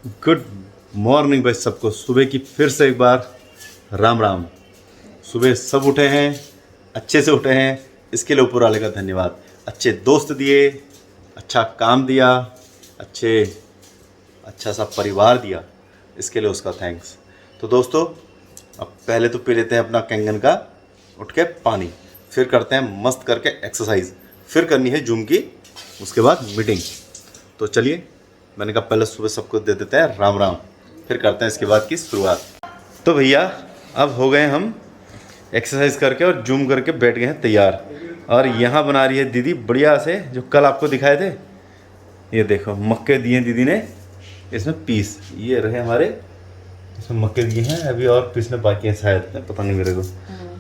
Good morning भाई सबको। सुबह की फिर से एक बार राम राम। सुबह सब उठे हैं, अच्छे से उठे हैं, इसके लिए ऊपर वाले का धन्यवाद। अच्छे दोस्त दिए, अच्छा काम दिया, अच्छा सा परिवार दिया, इसके लिए उसका थैंक्स। तो दोस्तों अब पहले तो पी लेते हैं अपना कैंगन का उठ के पानी, फिर करते हैं मस्त करके एक्सरसाइज, फिर करनी है जूम की, उसके बाद मीटिंग। तो चलिए, मैंने कहा पहले सुबह सबको दे देते हैं राम राम, फिर करते हैं इसके बाद की शुरुआत। तो भैया अब हो गए हम एक्सरसाइज करके और जूम करके बैठ गए हैं तैयार। और यहाँ बना रही है दीदी बढ़िया से, जो कल आपको दिखाए थे। ये देखो मक्के दिए दीदी ने इसमें पीस, ये रहे हमारे, इसमें मक्के दिए हैं अभी और पीसने बाकी हैं शायद, पता नहीं मेरे को।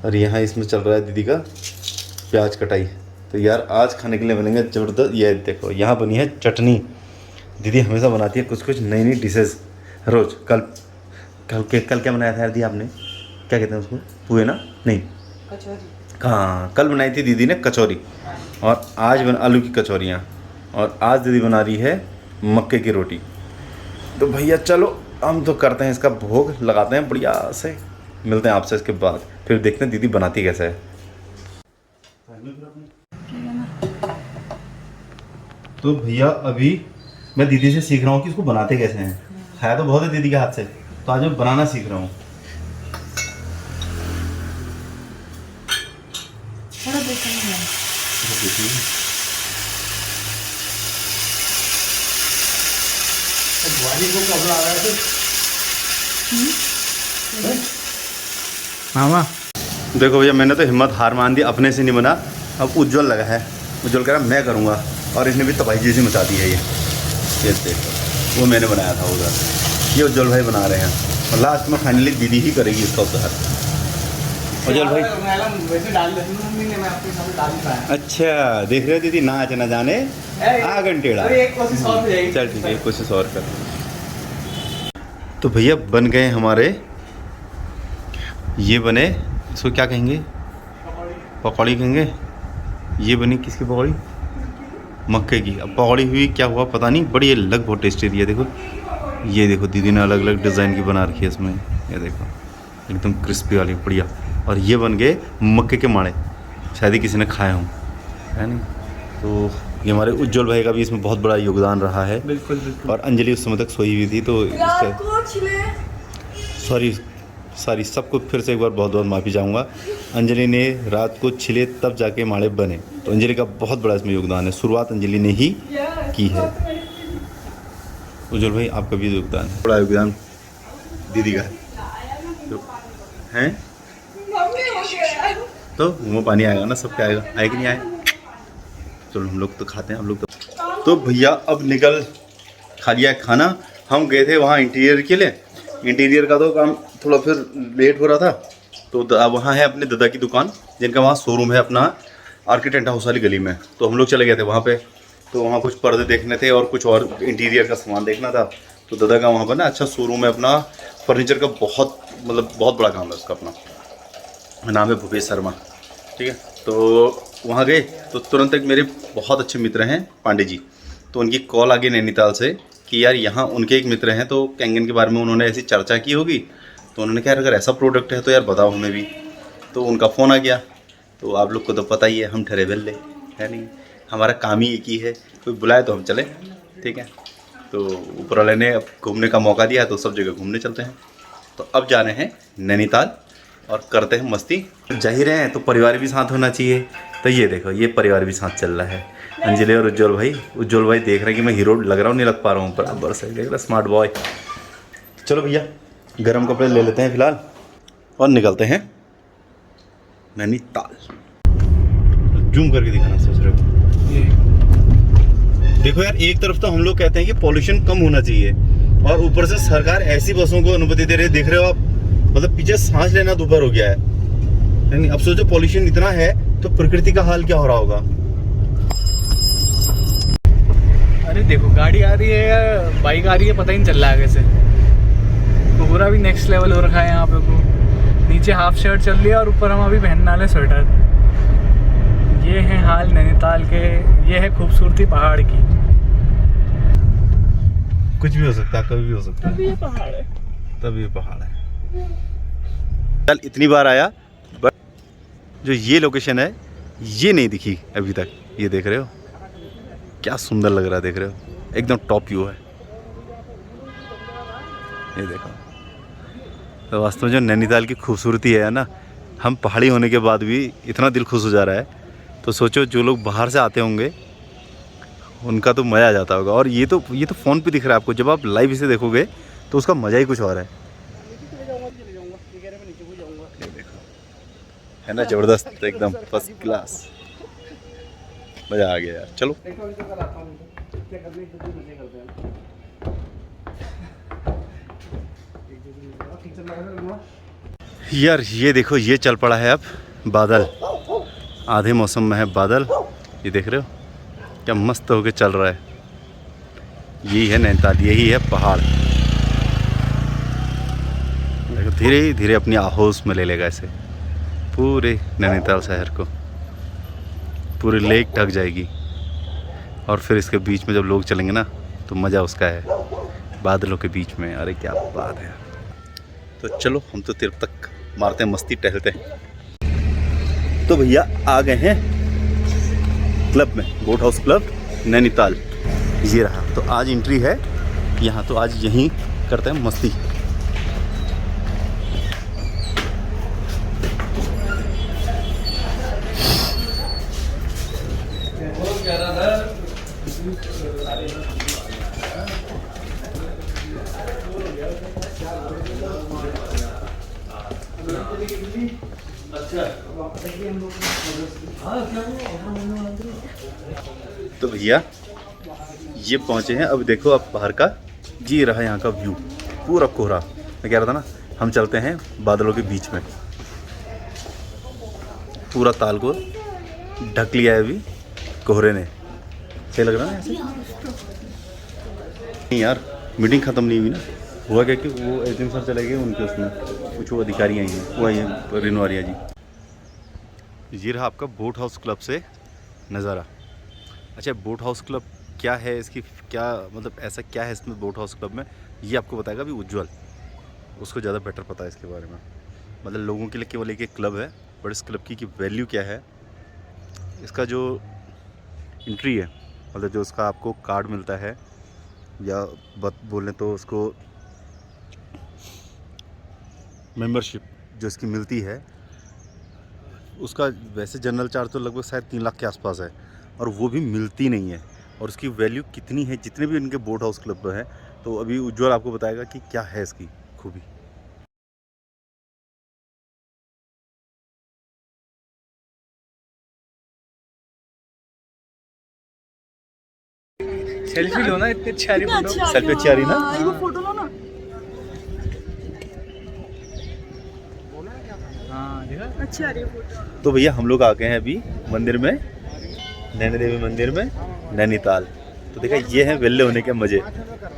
और यहाँ इसमें चल रहा है दीदी का प्याज कटाई। तो यार आज खाने के लिए बनेंगे ज़बरदस्त। ये देखो यहाँ बनी है चटनी। दीदी हमेशा बनाती है कुछ नई नई डिशेज़ रोज़। कल क्या बनाया था यार दी आपने, क्या कहते हैं उसको, पुए ना, नहीं कचौरी। हाँ कल बनाई थी दीदी ने कचौरी, और आज आलू की कचौरियाँ, और आज दीदी बना रही है मक्के की रोटी। तो भैया चलो हम तो करते हैं इसका भोग लगाते हैं बढ़िया से, मिलते हैं आपसे इसके बाद, फिर देखते हैं दीदी बनाती कैसे है। तो भैया अभी मैं दीदी से सीख रहा हूँ कि इसको बनाते कैसे हैं। खाया तो बहुत है दीदी के हाथ से, तो आज मैं बनाना सीख रहा हूँ। मामा देखो भैया मैंने तो हिम्मत हार मान दी, अपने से नहीं बना। अब उज्जवल लगा है, उज्जवल कह रहा मैं करूँगा, और इसने भी तबाही जैसी मचा दी है। ये देखो वो मैंने बनाया था उधर, ये उज्जवल भाई बना रहे हैं, और लास्ट में फाइनली दीदी ही करेगी इसका उद्धार। उज्जवल भाई अच्छा देख रहे हो दीदी, नाच ना जाने आगन टेढ़ा। चल ठीक है, एक कोशिश और कर। तो भैया बन गए हमारे, ये बने, इसको क्या कहेंगे, पकौड़ी कहेंगे। ये बनी किसकी पकौड़ी, मक्के की। अब पकौड़ी हुई क्या हुआ पता नहीं, बड़ी ये लग बहुत टेस्टी थी। देखो ये देखो दीदी ने अलग अलग डिज़ाइन की बना रखी है इसमें, ये देखो एकदम क्रिस्पी वाली बढ़िया। और ये बन गए मक्के के माड़े, शायद ही किसी ने खाए हों, है नहीं। तो ये हमारे उज्जवल भाई का भी इसमें बहुत बड़ा योगदान रहा है। बिल्कुल बिल्कुल। और अंजलि उस समय तक सोई हुई थी, तो सॉरी सबको फिर से एक बार बहुत बहुत माफ़ी चाहूँगा। अंजलि ने रात को छिले तब जाके माड़े बने, तो अंजलि का बहुत बड़ा इसमें योगदान है, शुरुआत अंजलि ने ही की है। उज्जवल भाई आपका भी योगदान है, बड़ा योगदान दीदी का है। तो मुँह में पानी आएगा ना, सबके आएगा, आए कि नहीं आए। चलो हम लोग तो खाते हैं, हम लोग तो भैया अब निकल खा लिया खाना। हम गए थे वहाँ इंटीरियर के लिए, इंटीरियर का तो काम थोड़ा फिर लेट हो रहा था। तो वहाँ है अपने दादा की दुकान, जिनका वहाँ शोरूम है अपना आर्किटेक्ट हाउस वाली गली में। तो हम लोग चले गए थे वहाँ पे, तो वहाँ कुछ पर्दे देखने थे और कुछ और इंटीरियर का सामान देखना था। तो दादा का वहाँ पर ना अच्छा शोरूम है अपना फर्नीचर का, बहुत बहुत बड़ा काम है उसका, अपना नाम है भूपेश शर्मा, ठीक है। तो वहाँ गए तो तुरंत एक मेरे बहुत अच्छे मित्र हैं पांडे जी, तो उनकी कॉल आ गई नैनीताल से कि यार यहाँ उनके एक मित्र हैं, तो कैंगन के बारे में उन्होंने ऐसी चर्चा की होगी, तो उन्होंने कहा अगर ऐसा प्रोडक्ट है तो यार बताओ हमें भी। तो उनका फ़ोन आ गया। तो आप लोग को तो पता ही है, हम ठहरे बेल्ले है नहीं, हमारा काम ही एक ही है, कोई बुलाए तो हम चले, ठीक है। तो ऊपर वाले ने अब घूमने का मौका दिया है, तो सब जगह घूमने चलते हैं। तो अब जा रहे हैं नैनीताल और करते हैं मस्ती। जा ही रहे हैं तो परिवार भी साथ होना चाहिए। तो ये देखो ये परिवार भी साथ चल रहा है, अंजलि और उज्जवल भाई। उज्जवल भाई देख रहे हैं कि मैं हीरो लग रहा हूँ, नहीं लग पा रहा हूँ, बराबर से देख रहा, स्मार्ट बॉय। चलो भैया गर्म कपड़े ले लेते हैं फ़िलहाल और निकलते हैं नैनीताल। जूम करके दिखाना सोच रहे हो। देखो यार, एक तरफ तो हम लोग कहते हैं कि पॉल्यूशन कम होना चाहिए, और ऊपर से सरकार ऐसी बसों को अनुमति दे रही है, देख रहे हो आप, मतलब पीछे सांस लेना दोपहर हो गया है। यानी अब सोचो पॉल्यूशन इतना है तो प्रकृति का हाल क्या हो रहा होगा। अरे देखो गाड़ी आ रही है या बाइक आ रही है, पता ही नहीं चल रहा है आगे से। तो पूरा भी नेक्स्ट लेवल हो रखा है यहाँ पे को। नीचे हाफ शर्ट चल रही है और ऊपर हम अभी पहनने वाले स्वेटर। ये है हाल नैनीताल के, ये है खूबसूरती पहाड़ की। कुछ भी हो सकता है, कभी भी हो सकता है। तभी ये पहाड़ है। तब ये पहाड़ है। चल इतनी बार आया बट जो ये लोकेशन है ये नहीं दिखी अभी तक। ये देख रहे हो क्या सुंदर लग रहा है, देख रहे हो एकदम टॉप व्यू है। ये देखो तो वास्तव में जो नैनीताल की खूबसूरती है ना, हम पहाड़ी होने के बाद भी इतना दिल खुश हो जा रहा है। तो सोचो जो लोग बाहर से आते होंगे उनका तो मज़ा आ जाता होगा। और ये तो फ़ोन पे दिख रहा है आपको, जब आप लाइव इसे देखोगे तो उसका मज़ा ही कुछ और है। ये देखो है ना ज़बरदस्त, एकदम फर्स्ट क्लास, मज़ा आ गया यार। चलो यार ये देखो ये चल पड़ा है अब बादल, आधे मौसम में है बादल। ये देख रहे हो क्या मस्त होके चल रहा है। यही है नैनीताल, यही है पहाड़। देखो धीरे धीरे अपनी आहोश में ले लेगा ऐसे पूरे नैनीताल शहर को, पूरी लेक ढक जाएगी। और फिर इसके बीच में जब लोग चलेंगे ना तो मज़ा उसका है, बादलों के बीच में। अरे क्या बात है। तो चलो हम तो तीर तक मारते हैं मस्ती, टहलते हैं। तो भैया आ गए हैं क्लब में, बोट हाउस क्लब नैनीताल। ये रहा, तो आज एंट्री है यहाँ, तो आज यहीं करते हैं मस्ती। तो भैया ये पहुंचे हैं, अब देखो अब बाहर का जी रहा यहाँ का व्यू, पूरा कोहरा। मैं कह रहा था ना हम चलते हैं बादलों के बीच में। पूरा ताल को ढक लिया है अभी कोहरे ने। सही लग रहा है ऐसे? नहीं यार मीटिंग ख़त्म नहीं हुई ना। हुआ क्या कि वो एचएम सर चले गए, उनके उसमें कुछ वो अधिकारी आई हैं, वो आई हैं रेनू आर्या जी। ये रहा आपका बोट हाउस क्लब से नज़ारा। अच्छा बोट हाउस क्लब क्या है, इसकी क्या मतलब ऐसा क्या है इसमें बोट हाउस क्लब में, ये आपको बताएगा अभी उज्ज्वल, उसको ज़्यादा बेटर पता है इसके बारे में। मतलब लोगों के लिए केवल एक क्लब है, बट इस क्लब की वैल्यू क्या है, इसका जो एंट्री है, मतलब जो उसका आपको कार्ड मिलता है या बोलें तो उसको मेंबरशिप जो इसकी मिलती है, उसका वैसे जनरल चार्ज तो लगभग शायद 3 लाख के आसपास है, और वो भी मिलती नहीं है। और उसकी वैल्यू कितनी है, जितने भी इनके बोट हाउस क्लब हैं, तो अभी उज्ज्वल आपको बताएगा कि क्या है इसकी खूबी। सेल्फी लो ना, इतनी अच्छी आ रही फोटो। सेल्फी अच्छी आ रही ना? हाँ, वो फोटो लो ना। हाँ देखा अच्छी आ रही है फोटो। तो भैया हम लोग आ गए हैं अभी मंदिर में, नैनी देवी मंदिर में नैनीताल। तो देखा ये हैं वेल्ले होने के मज़े,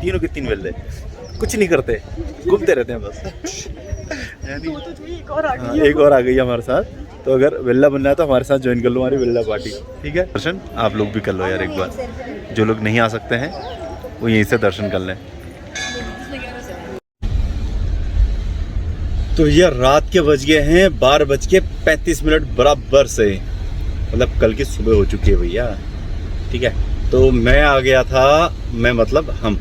तीनों के तीन वेल्ले, कुछ नहीं करते, घूमते रहते हैं बस। एक और आ गई एक और आ गई है हमारे साथ। तो अगर वेल्ला बनना है तो हमारे साथ ज्वाइन कर लो हमारी वेल्ला पार्टी, ठीक है। दर्शन आप लोग भी कर लो यार एक बार, जो लोग नहीं आ सकते हैं वो यहीं से दर्शन कर लें। तो ये रात के बज गए हैं 12:35 बराबर से, मतलब कल की सुबह हो चुकी है भैया, ठीक है। तो मैं आ गया था, मैं मतलब हम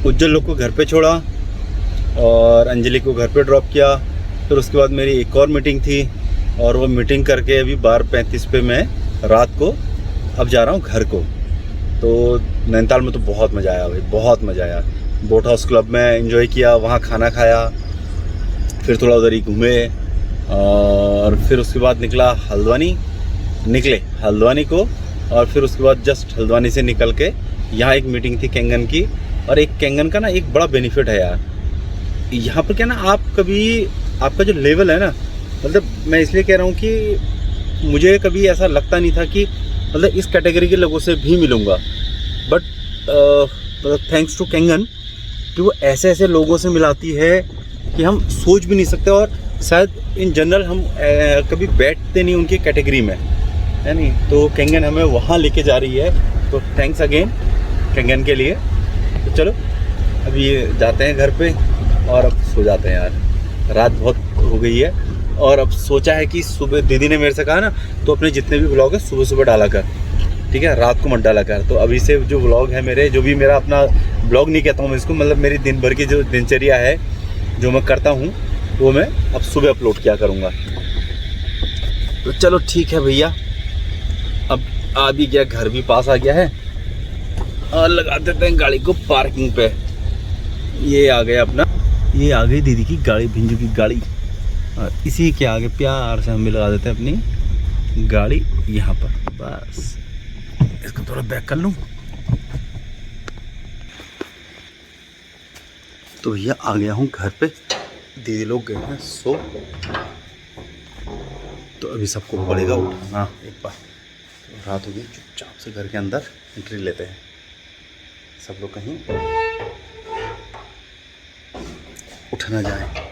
उज्जवल लोग को घर पे छोड़ा और अंजलि को घर पे ड्रॉप किया। फिर उसके बाद मेरी एक और मीटिंग थी, और वो मीटिंग करके अभी 12:35 पे मैं रात को अब जा रहा हूँ घर को। तो नैनीताल में तो बहुत मज़ा आया भाई, बहुत मज़ा आया। बोट हाउस क्लब में एंजॉय किया, वहाँ खाना खाया, फिर थोड़ा उधर ही घूमे, और फिर उसके बाद निकले हल्द्वानी को। और फिर उसके बाद जस्ट हल्द्वानी से निकल के यहाँ एक मीटिंग थी कैंगन की। और एक कैंगन का ना एक बड़ा बेनिफिट है यार, यहाँ पर क्या ना, आप कभी आपका जो लेवल है ना, मतलब मैं इसलिए कह रहा हूँ कि मुझे कभी ऐसा लगता नहीं था कि मतलब इस कैटेगरी के लोगों से भी मिलूँगा, बट थैंक्स टू कैंगन कि वो ऐसे ऐसे लोगों से मिलाती है कि हम सोच भी नहीं सकते। और शायद इन जनरल हम कभी बैठते नहीं उनकी कैटेगरी में, है नहीं। तो कैंगन हमें वहाँ लेके जा रही है, तो थैंक्स अगेन कैंगन के लिए। तो चलो अभी ये जाते हैं घर पे और अब सो जाते हैं यार, रात बहुत हो गई है। और अब सोचा है कि सुबह दीदी ने मेरे से कहा ना, तो अपने जितने भी व्लॉग है सुबह सुबह डाला कर, ठीक है, रात को मत डाला कर। तो अभी से जो व्लॉग है मेरे, जो भी मेरा अपना व्लॉग नहीं कहता हूँ मैं इसको, मतलब मेरी दिन भर की जो दिनचर्या है जो मैं करता हूँ वो मैं अब सुबह अपलोड किया करूँगा। तो चलो ठीक है भैया, अब आ भी गया, घर भी पास आ गया है और लगा देते हैं गाड़ी को पार्किंग पे। ये आ गया अपना, ये आ गई दीदी की गाड़ी, भिंजू की गाड़ी, और इसी के आगे प्यार से हम भी लगा देते हैं अपनी गाड़ी यहाँ पर। बस इसको थोड़ा बैक कर लूँ। तो भैया आ गया हूँ घर पे, दीदी लोग गए हैं सो, तो अभी सबको पड़ेगा उठाना एक बार। तो रात हो गई, चुपचाप से घर के अंदर एंट्री लेते हैं, सब लोग कहीं उठ ना जाए।